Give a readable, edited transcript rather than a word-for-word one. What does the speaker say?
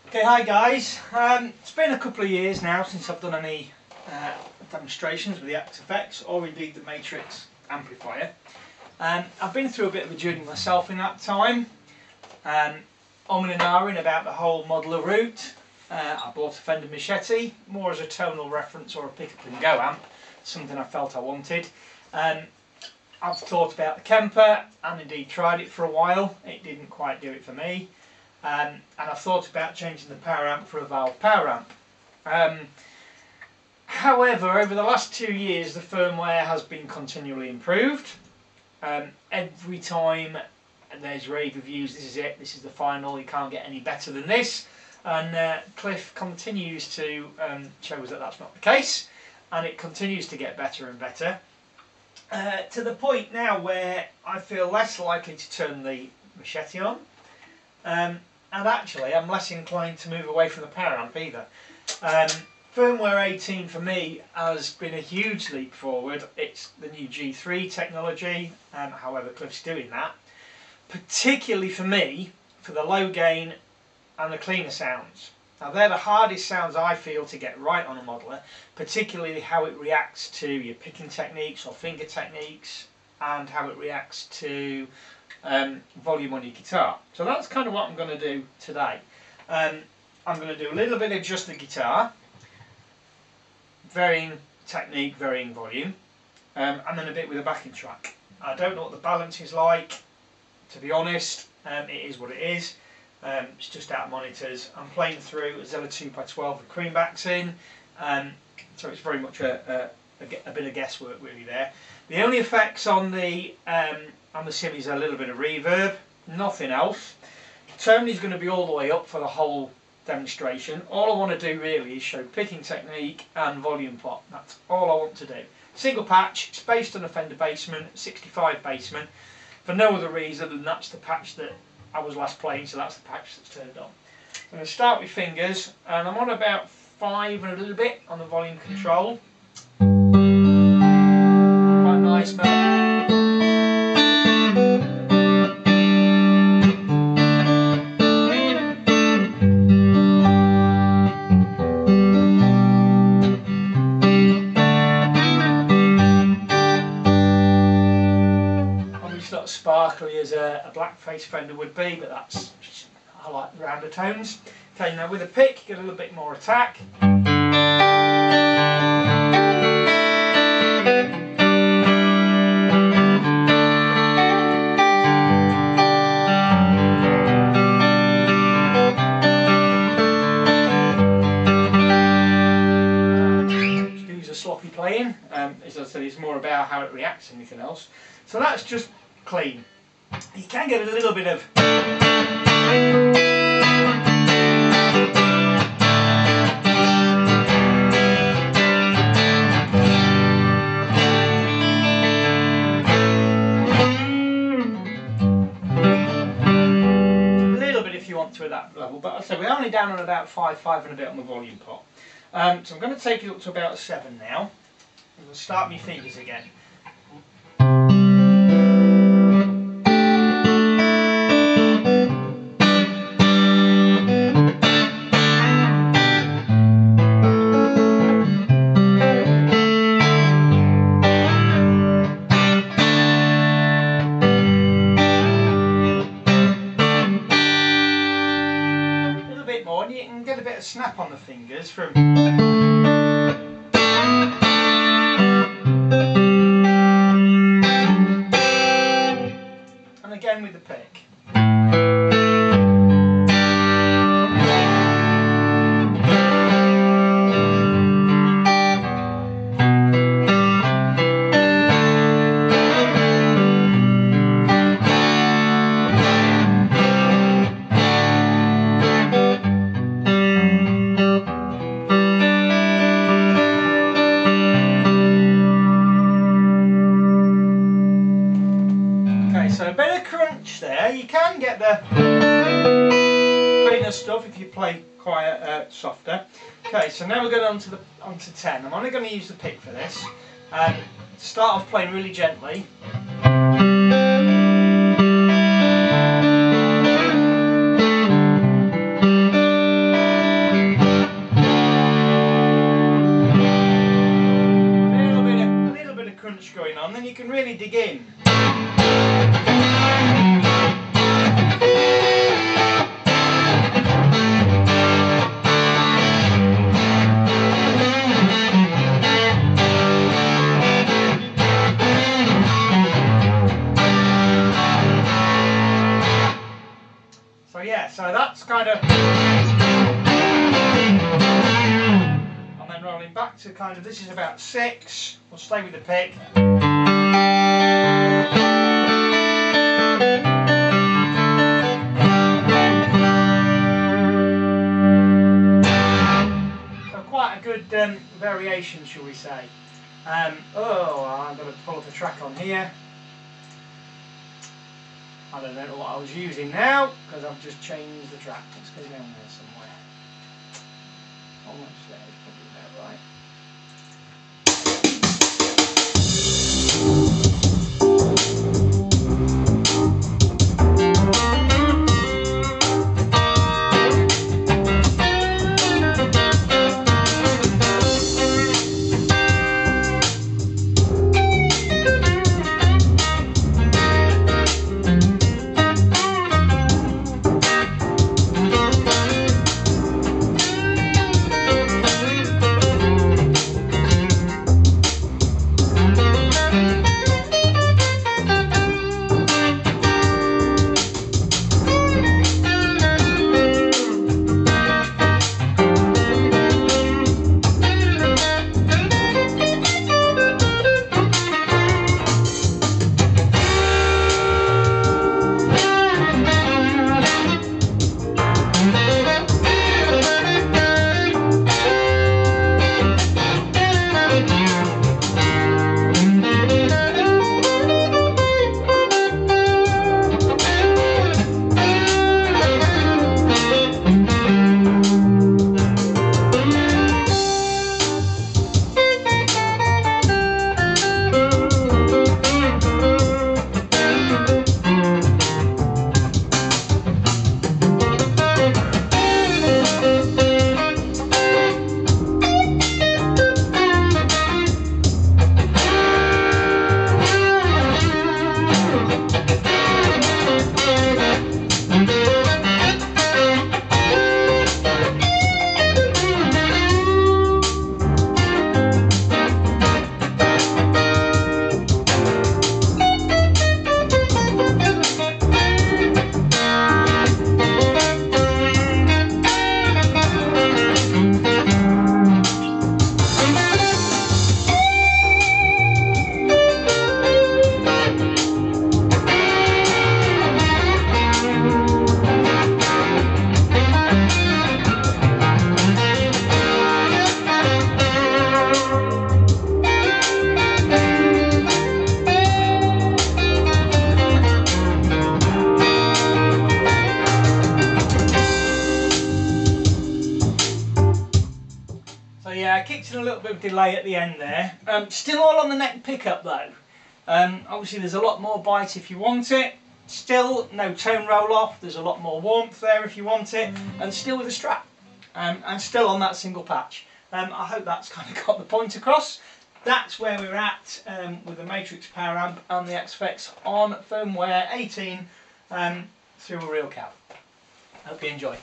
Okay, hi guys. It's been a couple of years now since I've done any demonstrations with the AFX or indeed the Matrix amplifier. I've been through a bit of a journey myself in that time. And ahhing about the whole modeler route. I bought a Fender Machete, more as a tonal reference or a pick up and go amp, something I felt I wanted. I've thought about the Kemper and indeed tried it for a while. It didn't quite do it for me. And I've thought about changing the power amp for a valve power amp. However, over the last 2 years the firmware has been continually improved. Every time there's rave reviews, this is it, this is the final, you can't get any better than this. And Cliff continues to show us that that's not the case, and it continues to get better and better. To the point now where I feel less likely to turn the Machete on. And actually I'm less inclined to move away from the power amp either. Firmware 18 for me has been a huge leap forward. It's the new G3 technology, however Cliff's doing that. Particularly for me, for the low gain and the cleaner sounds. Now they're the hardest sounds I feel to get right on a modeler, particularly how it reacts to your picking techniques or finger techniques and how it reacts to volume on your guitar. So that's kind of what I'm going to do today. I'm going to do a little bit of just the guitar, varying technique, varying volume, and then a bit with a backing track. I don't know what the balance is like, to be honest. It is what it is. It's just out of monitors. I'm playing through a Zilla 2x12 with creambacks in, so it's very much a bit of guesswork really there. The only effects on the Simmies are a little bit of reverb, nothing else. Tony's going to be all the way up for the whole demonstration. All I want to do really is show picking technique and volume pop. That's all I want to do. Single patch, it's based on a Fender Bassman, 65 Bassman, for no other reason than that's the patch that I was last playing, so that's the patch that's turned on. I'm going to start with fingers, and I'm on about 5 and a little bit on the volume control. Quite nice melody. Obviously not sparkly as a black face Fender would be, but that's just, I like rounder tones. Okay, now with a pick, you get a little bit more attack. Excuse the sloppy playing. As I said, it's more about how it reacts than anything else. So that's just clean. You can get a little bit of if you want to at that level, but I say we're only down on about 5 and a bit on the volume pot. So I'm going to take it up to about 7 now. I'm going to start my fingers again. And you can get a bit of snap on the fingers from and again with the pick. So a bit of crunch there. You can get the cleaner stuff if you play quite softer. Okay, so now we're going on to 10. I'm only going to use the pick for this. Start off playing really gently. begin. So yeah, so that's kind of, and then rolling back to kind of, this is about 6, we'll stay with the pick. So quite a good variation, shall we say. Oh, I've got to pull up a track on here. I don't know what I was using now, because I've just changed the track. Let's go down there somewhere. Almost there, it's probably about right. Yeah, I kicked in a little bit of delay at the end there. Still all on the neck pickup though. Obviously there's a lot more bite if you want it. Still no tone roll off. There's a lot more warmth there if you want it. And still with a strap. And still on that single patch. I hope that's kind of got the point across. That's where we're at with the Matrix Power Amp and the AFX on firmware 18 through a real cab. Hope you enjoy.